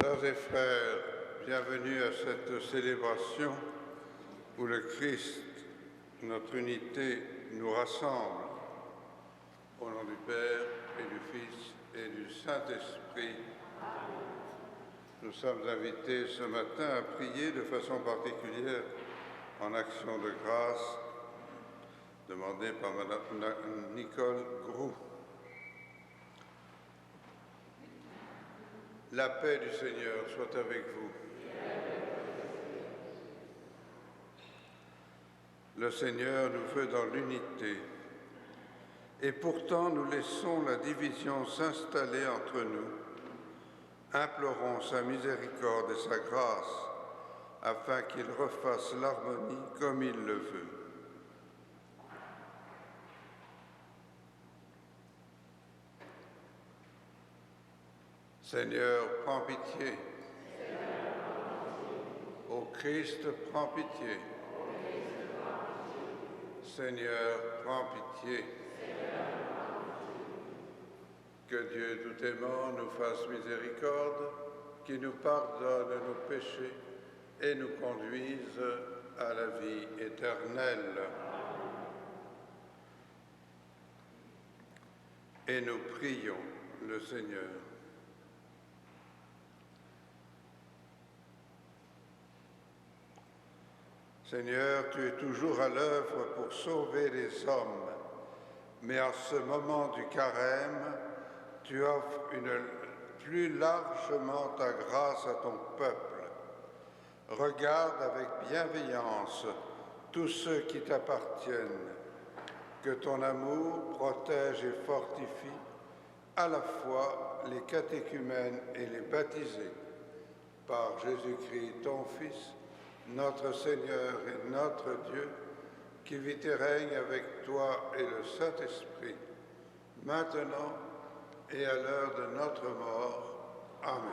Sœurs et frères, bienvenue à cette célébration où le Christ, notre unité, nous rassemble. Au nom du Père et du Fils et du Saint-Esprit, nous sommes invités ce matin à prier de façon particulière en action de grâce demandée par Madame Nicole Groux. La paix du Seigneur soit avec vous. Le Seigneur nous veut dans l'unité. Et pourtant, nous laissons la division s'installer entre nous. Implorons sa miséricorde et sa grâce afin qu'il refasse l'harmonie comme il le veut. Seigneur, prends pitié. Ô Christ, prends pitié. Seigneur, prends pitié. Que Dieu tout aimant nous fasse miséricorde, qui nous pardonne nos péchés et nous conduise à la vie éternelle. Et nous prions le Seigneur. Seigneur, tu es toujours à l'œuvre pour sauver les hommes, mais en ce moment du carême, tu offres plus largement ta grâce à ton peuple. Regarde avec bienveillance tous ceux qui t'appartiennent, que ton amour protège et fortifie à la fois les catéchumènes et les baptisés. Par Jésus-Christ, ton Fils, notre Seigneur et notre Dieu, qui vit et règne avec toi et le Saint-Esprit, maintenant et à l'heure de notre mort. Amen.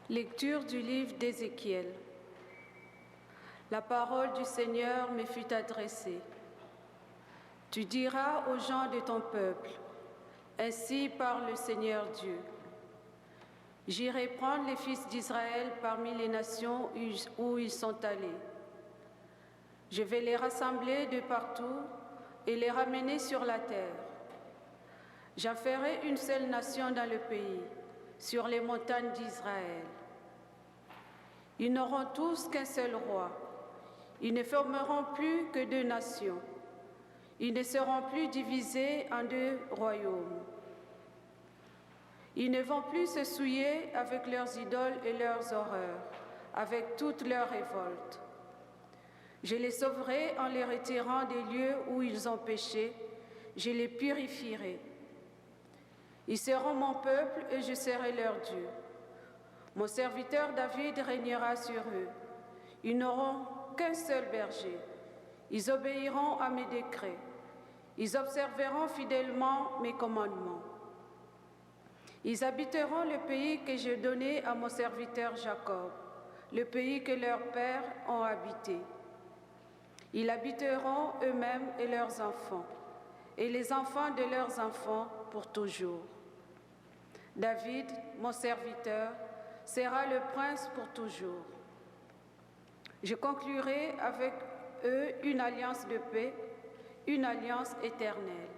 Lecture du livre d'Ézéchiel. La parole du Seigneur me fut adressée. Tu diras aux gens de ton peuple, ainsi parle le Seigneur Dieu. J'irai prendre les fils d'Israël parmi les nations où ils sont allés. Je vais les rassembler de partout et les ramener sur la terre. J'en ferai une seule nation dans le pays, sur les montagnes d'Israël. Ils n'auront tous qu'un seul roi. Ils ne formeront plus que deux nations. Ils ne seront plus divisés en deux royaumes. Ils ne vont plus se souiller avec leurs idoles et leurs horreurs, avec toutes leurs révoltes. Je les sauverai en les retirant des lieux où ils ont péché. Je les purifierai. Ils seront mon peuple et je serai leur Dieu. Mon serviteur David régnera sur eux. Ils n'auront qu'un seul berger. Ils obéiront à mes décrets. Ils observeront fidèlement mes commandements. Ils habiteront le pays que j'ai donné à mon serviteur Jacob, le pays que leurs pères ont habité. Ils habiteront eux-mêmes et leurs enfants, et les enfants de leurs enfants pour toujours. David, mon serviteur, sera le prince pour toujours. Je conclurai avec eux une alliance de paix, une alliance éternelle.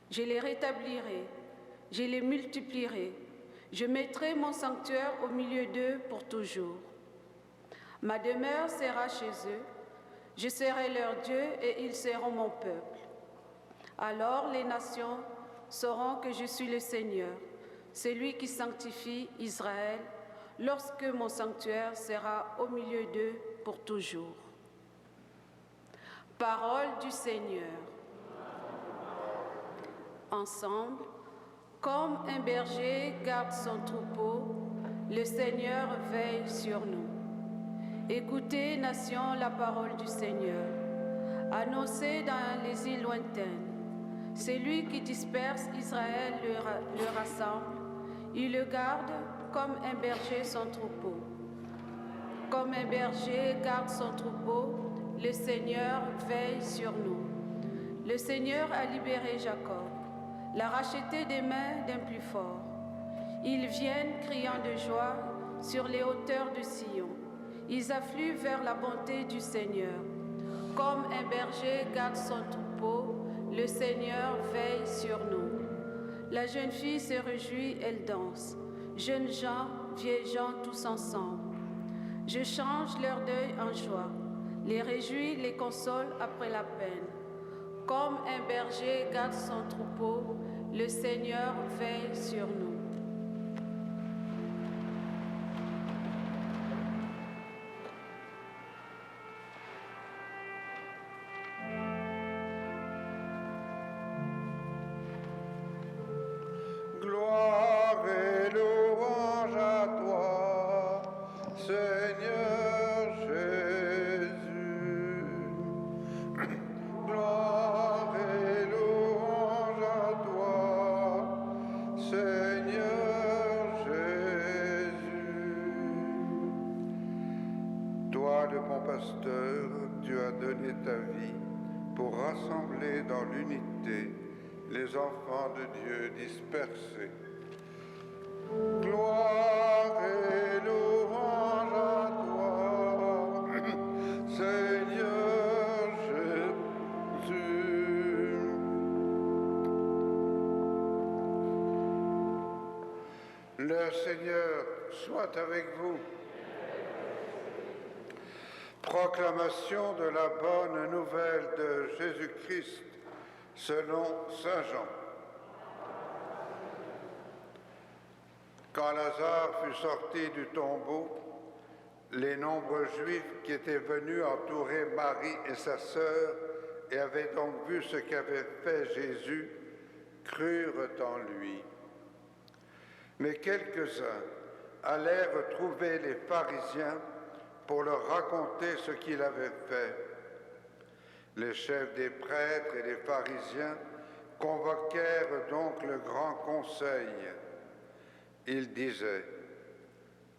Je les rétablirai, je les multiplierai, je mettrai mon sanctuaire au milieu d'eux pour toujours. Ma demeure sera chez eux, je serai leur Dieu et ils seront mon peuple. Alors les nations sauront que je suis le Seigneur, celui qui sanctifie Israël, lorsque mon sanctuaire sera au milieu d'eux pour toujours. Parole du Seigneur. Ensemble, comme un berger garde son troupeau, le Seigneur veille sur nous. Écoutez, nations, la parole du Seigneur. Annoncez dans les îles lointaines. C'est lui qui disperse Israël, le rassemble. Il le garde comme un berger son troupeau. Comme un berger garde son troupeau, le Seigneur veille sur nous. Le Seigneur a libéré Jacob, l'a racheté des mains d'un plus fort. Ils viennent criant de joie sur les hauteurs de Sion. Ils affluent vers la bonté du Seigneur. Comme un berger garde son troupeau, le Seigneur veille sur nous. La jeune fille se réjouit, elle danse. Jeunes gens, vieilles gens, tous ensemble. Je change leur deuil en joie, les réjouis, les console après la peine. Comme un berger garde son troupeau, le Seigneur veille sur nous. Gloire et louange à toi, Seigneur Jésus. Gloire et louange à toi, Seigneur Jésus. Toi, le bon pasteur, tu as donné ta vie pour rassembler dans l'unité les enfants de Dieu dispersés. Gloire et louange à toi, Seigneur Jésus. Le Seigneur soit avec vous. Proclamation de la bonne nouvelle de Jésus-Christ selon saint Jean. Quand Lazare fut sorti du tombeau, les nombreux Juifs qui étaient venus entourer Marie et sa sœur et avaient donc vu ce qu'avait fait Jésus, crurent en lui. Mais quelques-uns allèrent trouver les pharisiens pour leur raconter ce qu'il avait fait. Les chefs des prêtres et les pharisiens convoquèrent donc le grand conseil. Ils disaient: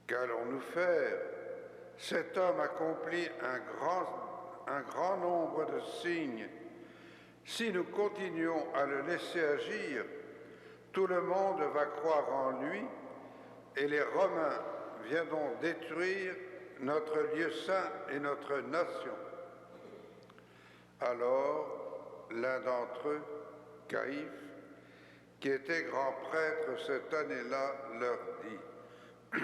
qu'allons-nous faire? Cet homme accomplit un grand nombre de signes. Si nous continuons à le laisser agir, tout le monde va croire en lui et les Romains viendront détruire notre lieu saint et notre nation. Alors, l'un d'entre eux, Caïphe, qui était grand prêtre cette année-là, leur dit: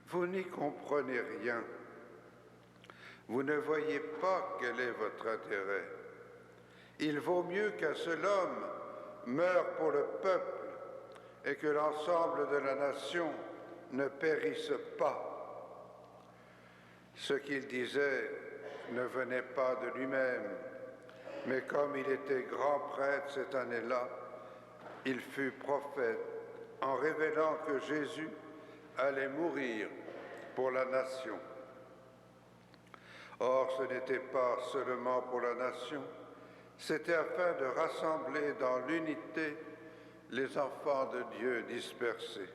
vous n'y comprenez rien. Vous ne voyez pas quel est votre intérêt. Il vaut mieux qu'un seul homme meure pour le peuple et que l'ensemble de la nation ne périsse pas. Ce qu'il disait ne venait pas de lui-même, mais comme il était grand prêtre cette année-là, il fut prophète en révélant que Jésus allait mourir pour la nation. Or, ce n'était pas seulement pour la nation, c'était afin de rassembler dans l'unité les enfants de Dieu dispersés.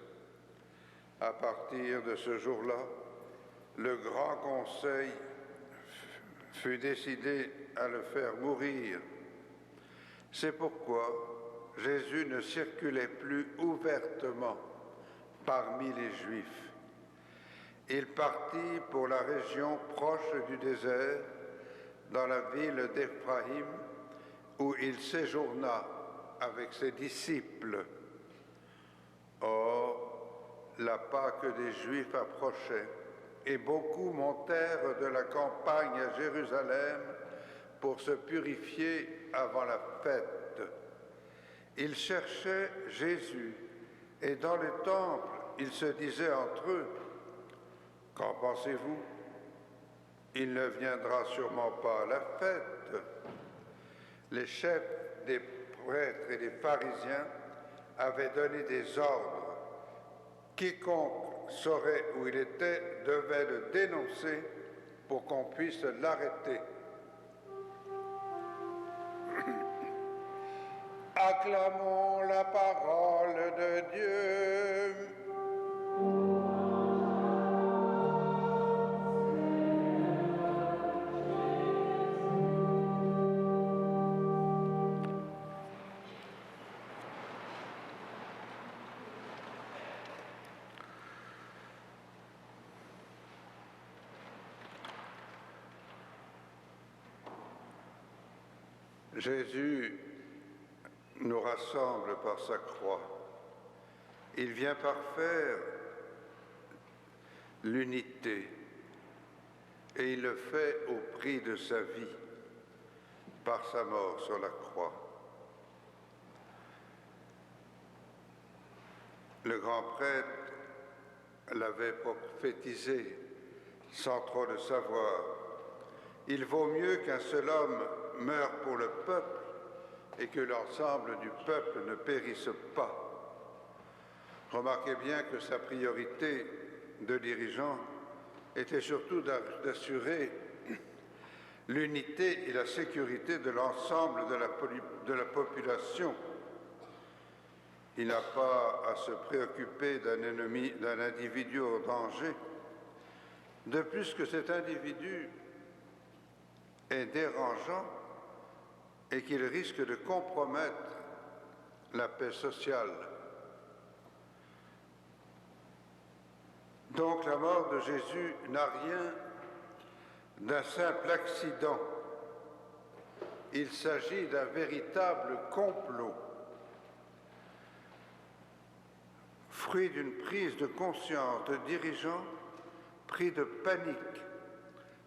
À partir de ce jour-là, le grand conseil fut décidé à le faire mourir. C'est pourquoi Jésus ne circulait plus ouvertement parmi les Juifs. Il partit pour la région proche du désert, dans la ville d'Éphraïm, où il séjourna avec ses disciples. Or, la Pâque des Juifs approchait, et beaucoup montèrent de la campagne à Jérusalem pour se purifier avant la fête. Ils cherchaient Jésus, et dans le temple, ils se disaient entre eux: qu'en pensez-vous? Il ne viendra sûrement pas à la fête. Les chefs des prêtres et des pharisiens avaient donné des ordres. Quiconque saurait où il était devait le dénoncer pour qu'on puisse l'arrêter. Acclamons la parole de Dieu. Jésus nous rassemble par sa croix. Il vient parfaire l'unité et il le fait au prix de sa vie, par sa mort sur la croix. Le grand prêtre l'avait prophétisé sans trop le savoir. Il vaut mieux qu'un seul homme meure pour le peuple et que l'ensemble du peuple ne périsse pas. Remarquez bien que sa priorité de dirigeant était surtout d'assurer l'unité et la sécurité de l'ensemble de la population. Il n'a pas à se préoccuper d'un individu en danger, de plus que cet individu est dérangeant et qu'il risque de compromettre la paix sociale. Donc la mort de Jésus n'a rien d'un simple accident. Il s'agit d'un véritable complot, fruit d'une prise de conscience de dirigeants pris de panique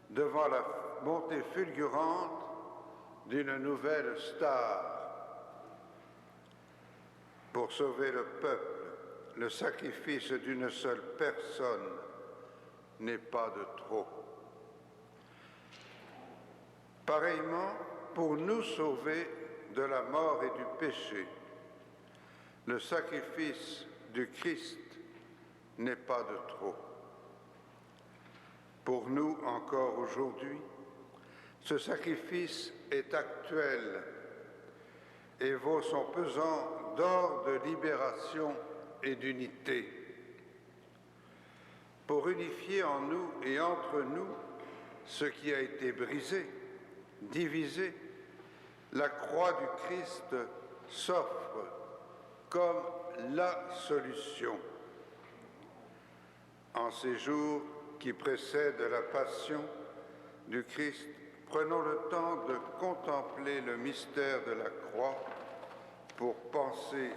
devant la montée fulgurante d'une nouvelle star. Pour sauver le peuple, le sacrifice d'une seule personne n'est pas de trop. Pareillement, pour nous sauver de la mort et du péché, le sacrifice du Christ n'est pas de trop. Pour nous, encore aujourd'hui, ce sacrifice est actuel et vaut son pesant d'or de libération et d'unité. Pour unifier en nous et entre nous ce qui a été brisé, divisé, la croix du Christ s'offre comme la solution. En ces jours qui précèdent la passion du Christ, prenons le temps de contempler le mystère de la croix pour penser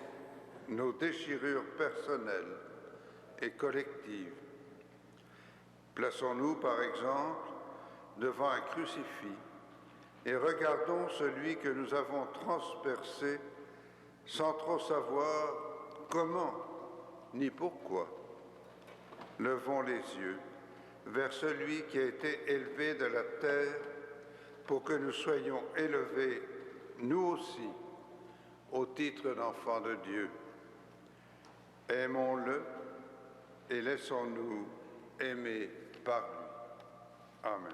nos déchirures personnelles et collectives. Plaçons-nous, par exemple, devant un crucifix et regardons celui que nous avons transpercé sans trop savoir comment ni pourquoi. Levons les yeux vers celui qui a été élevé de la terre pour que nous soyons élevés, nous aussi, au titre d'enfants de Dieu. Aimons-le et laissons-nous aimer par lui. Amen.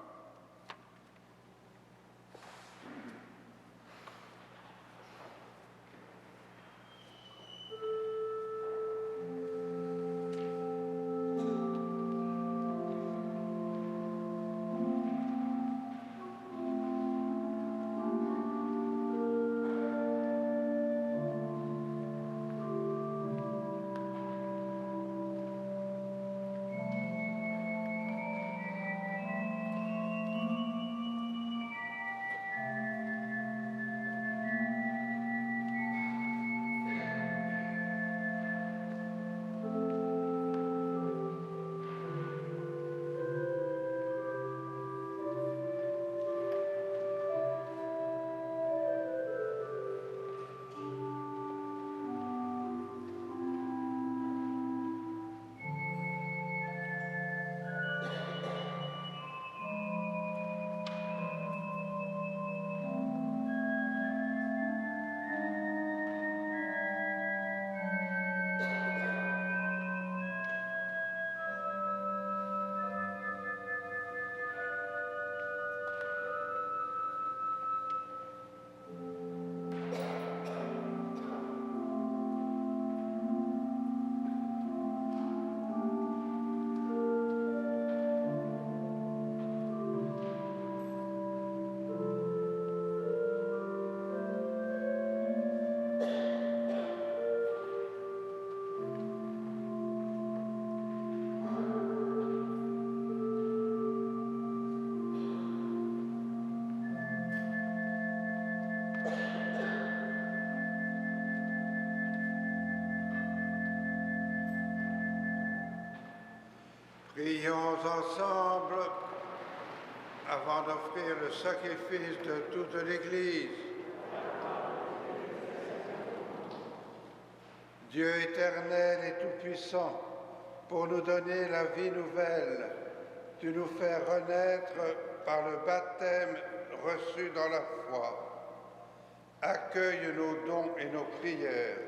Prions ensemble avant d'offrir le sacrifice de toute l'Église. Dieu éternel et tout-puissant, pour nous donner la vie nouvelle, tu nous fais renaître par le baptême reçu dans la foi. Accueille nos dons et nos prières,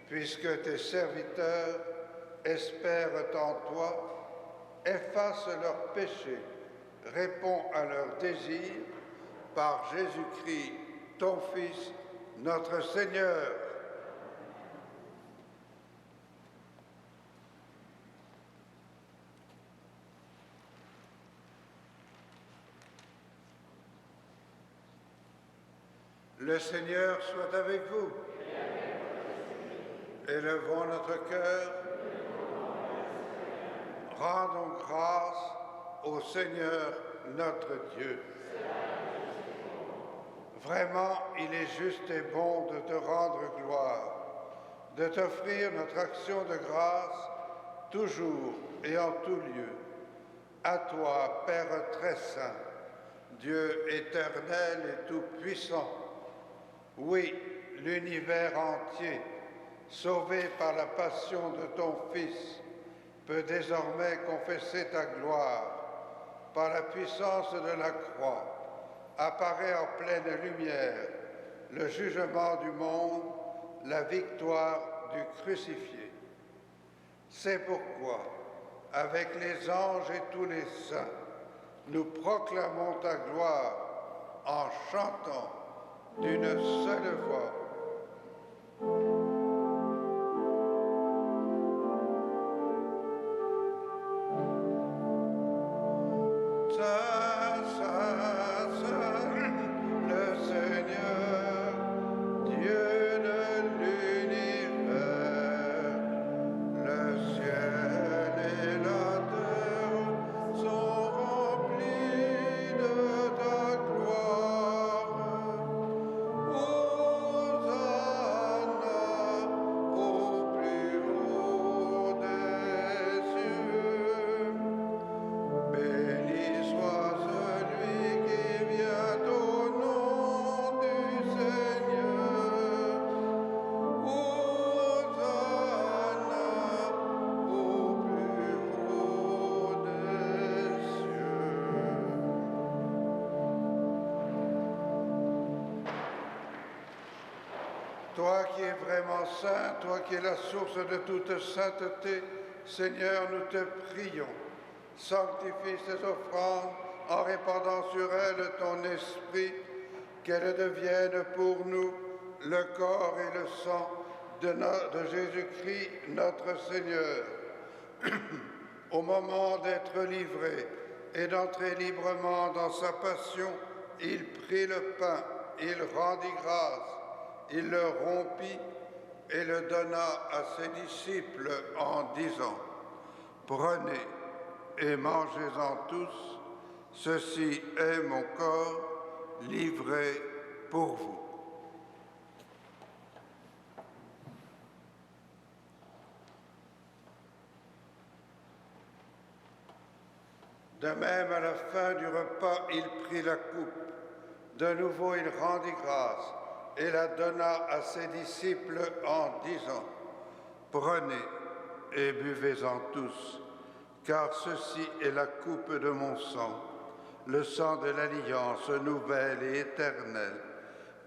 puisque tes serviteurs espèrent en toi. Efface leurs péchés, réponds à leurs désirs, par Jésus-Christ, ton Fils, notre Seigneur. Le Seigneur soit avec vous. Élevons notre cœur. Rendons grâce au Seigneur notre Dieu. Vraiment, il est juste et bon de te rendre gloire, de t'offrir notre action de grâce toujours et en tout lieu. À toi, Père très saint, Dieu éternel et tout-puissant, oui, l'univers entier, sauvé par la passion de ton Fils, peut désormais confesser ta gloire. Par la puissance de la croix, apparaît en pleine lumière le jugement du monde, la victoire du crucifié. C'est pourquoi, avec les anges et tous les saints, nous proclamons ta gloire en chantant d'une seule voix. Toi qui es vraiment saint, toi qui es la source de toute sainteté, Seigneur, nous te prions. Sanctifie ces offrandes en répandant sur elles ton esprit, qu'elles deviennent pour nous le corps et le sang de Jésus-Christ, notre Seigneur. Au moment d'être livré et d'entrer librement dans sa passion, il prit le pain, il rendit grâce. Il le rompit et le donna à ses disciples en disant : « Prenez et mangez-en tous, ceci est mon corps livré pour vous. » De même, à la fin du repas, il prit la coupe. De nouveau, il rendit grâce et la donna à ses disciples en disant : « Prenez et buvez-en tous, car ceci est la coupe de mon sang, le sang de l'alliance nouvelle et éternelle,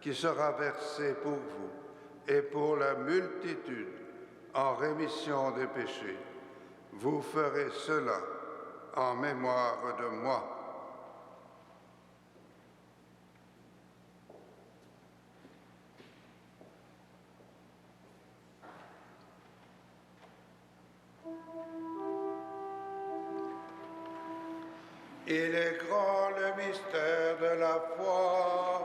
qui sera versé pour vous et pour la multitude en rémission des péchés. Vous ferez cela en mémoire de moi. » Il est grand le mystère de la foi.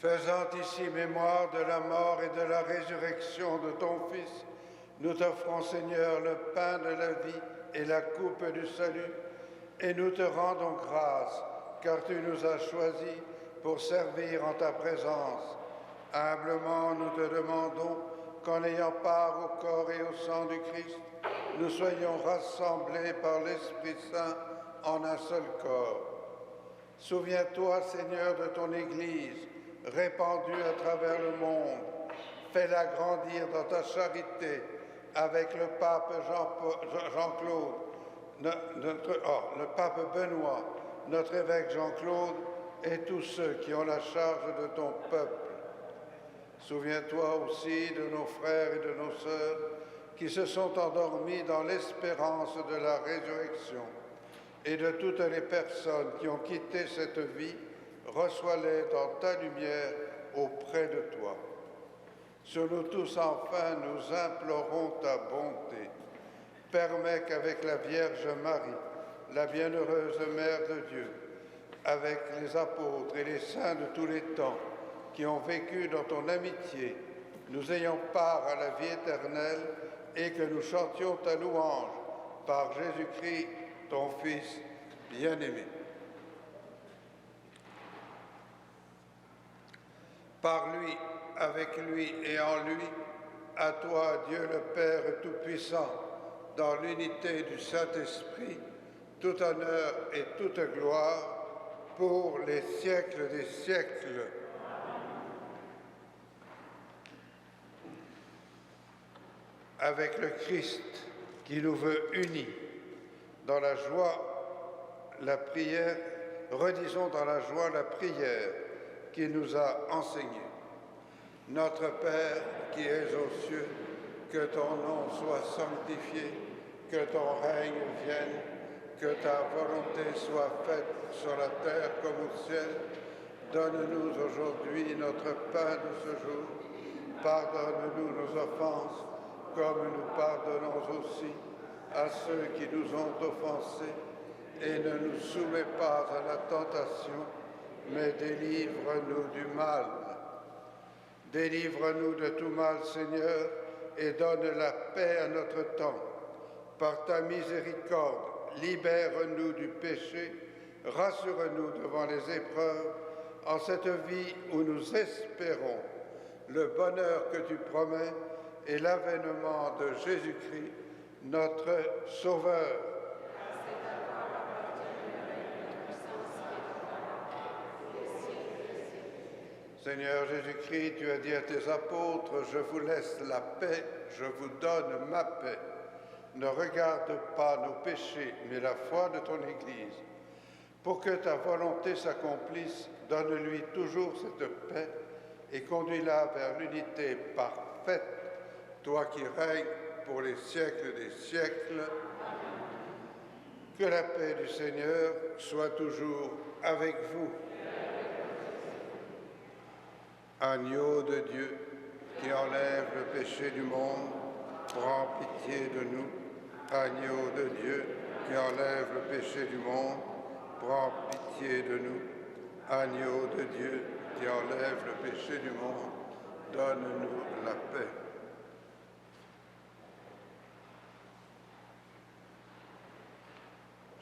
Faisant ici mémoire de la mort et de la résurrection de ton Fils, nous t'offrons, Seigneur, le pain de la vie et la coupe du salut, et nous te rendons grâce, car tu nous as choisis pour servir en ta présence. Humblement, nous te demandons qu'en ayant part au corps et au sang du Christ, nous soyons rassemblés par l'Esprit Saint en un seul corps. Souviens-toi, Seigneur, de ton Église, répandue à travers le monde. Fais-la grandir dans ta charité avec le pape Jean-Claude, le pape Benoît, notre évêque Jean-Claude et tous ceux qui ont la charge de ton peuple. Souviens-toi aussi de nos frères et de nos sœurs qui se sont endormis dans l'espérance de la résurrection, et de toutes les personnes qui ont quitté cette vie, reçois-les dans ta lumière auprès de toi. Sur nous tous, enfin, nous implorons ta bonté. Permets qu'avec la Vierge Marie, la bienheureuse Mère de Dieu, avec les apôtres et les saints de tous les temps qui ont vécu dans ton amitié, nous ayons part à la vie éternelle et que nous chantions ta louange par Jésus-Christ, ton Fils bien-aimé. Par lui, avec lui et en lui, à toi, Dieu le Père Tout-Puissant, dans l'unité du Saint-Esprit, tout honneur et toute gloire pour les siècles des siècles. Avec le Christ qui nous veut unis dans la joie, la prière, redisons dans la joie la prière qu'il nous a enseignée. Notre Père qui es aux cieux, que ton nom soit sanctifié, que ton règne vienne, que ta volonté soit faite sur la terre comme au ciel. Donne-nous aujourd'hui notre pain de ce jour. Pardonne-nous nos offenses, comme nous pardonnons aussi à ceux qui nous ont offensés. Et ne nous soumets pas à la tentation, mais délivre-nous du mal. Délivre-nous de tout mal, Seigneur, et donne la paix à notre temps. Par ta miséricorde, libère-nous du péché, rassure-nous devant les épreuves, en cette vie où nous espérons le bonheur que tu promets et l'avènement de Jésus-Christ, notre Sauveur. Seigneur Jésus-Christ, tu as dit à tes apôtres, je vous laisse la paix, je vous donne ma paix. Ne regarde pas nos péchés, mais la foi de ton Église. Pour que ta volonté s'accomplisse, donne-lui toujours cette paix et conduis-la vers l'unité parfaite, toi qui règnes pour les siècles des siècles. Que la paix du Seigneur soit toujours avec vous. Agneau de Dieu, qui enlève le péché du monde, prends pitié de nous. Agneau de Dieu, qui enlève le péché du monde, prends pitié de nous. Agneau de Dieu, qui enlève le péché du monde, donne-nous la paix.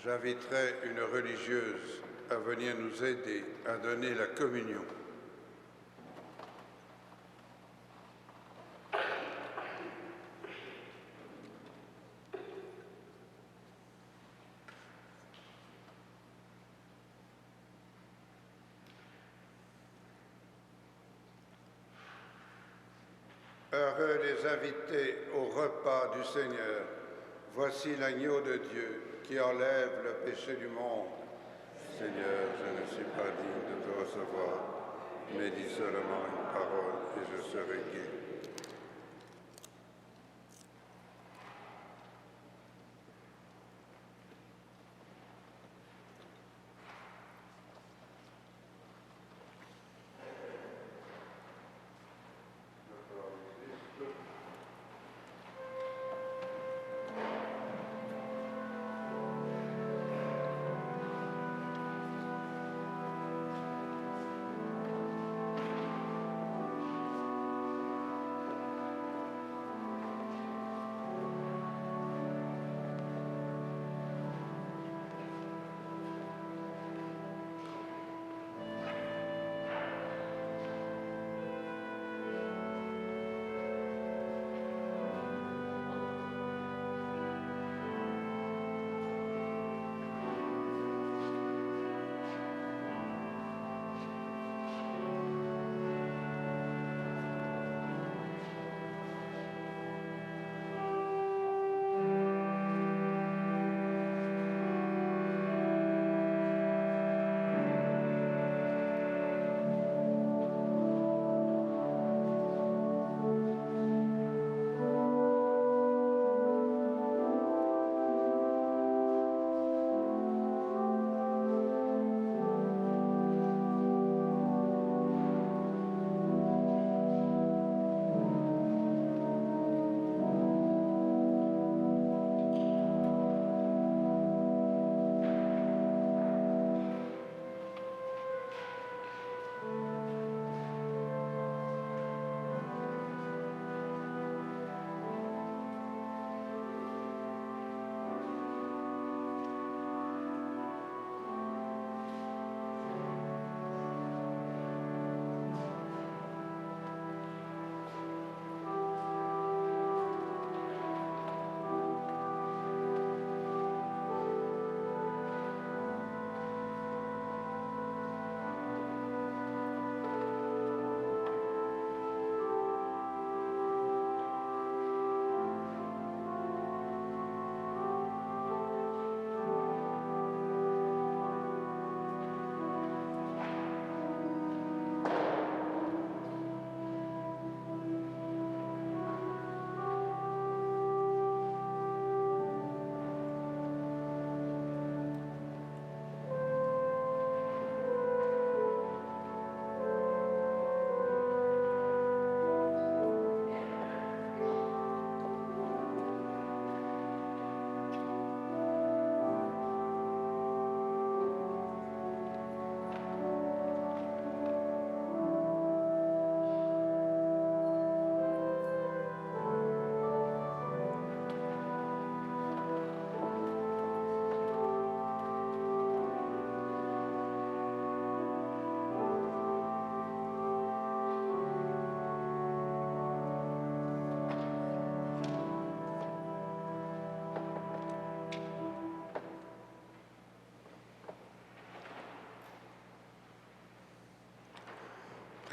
J'inviterai une religieuse à venir nous aider à donner la communion. Heureux les invités au repas du Seigneur. Voici l'agneau de Dieu qui enlève le péché du monde. Seigneur, je ne suis pas digne de te recevoir, mais dis seulement une parole et je serai guéri.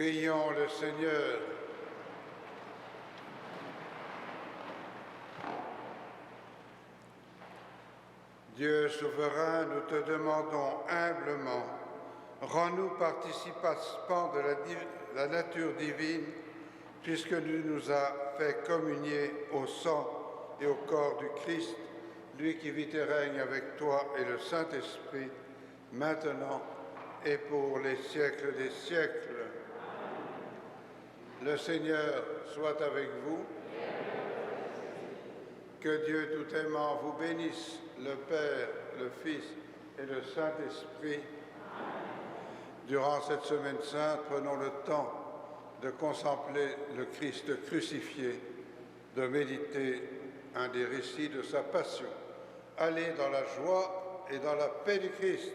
Prions le Seigneur. Dieu souverain, nous te demandons humblement, rends-nous participants de la nature divine, puisque tu nous as fait communier au sang et au corps du Christ, lui qui vit et règne avec toi et le Saint-Esprit, maintenant et pour les siècles des siècles. Le Seigneur soit avec vous. Que Dieu tout aimant vous bénisse, le Père, le Fils et le Saint-Esprit. Durant cette semaine sainte, prenons le temps de contempler le Christ crucifié, de méditer un des récits de sa passion. Allez dans la joie et dans la paix du Christ.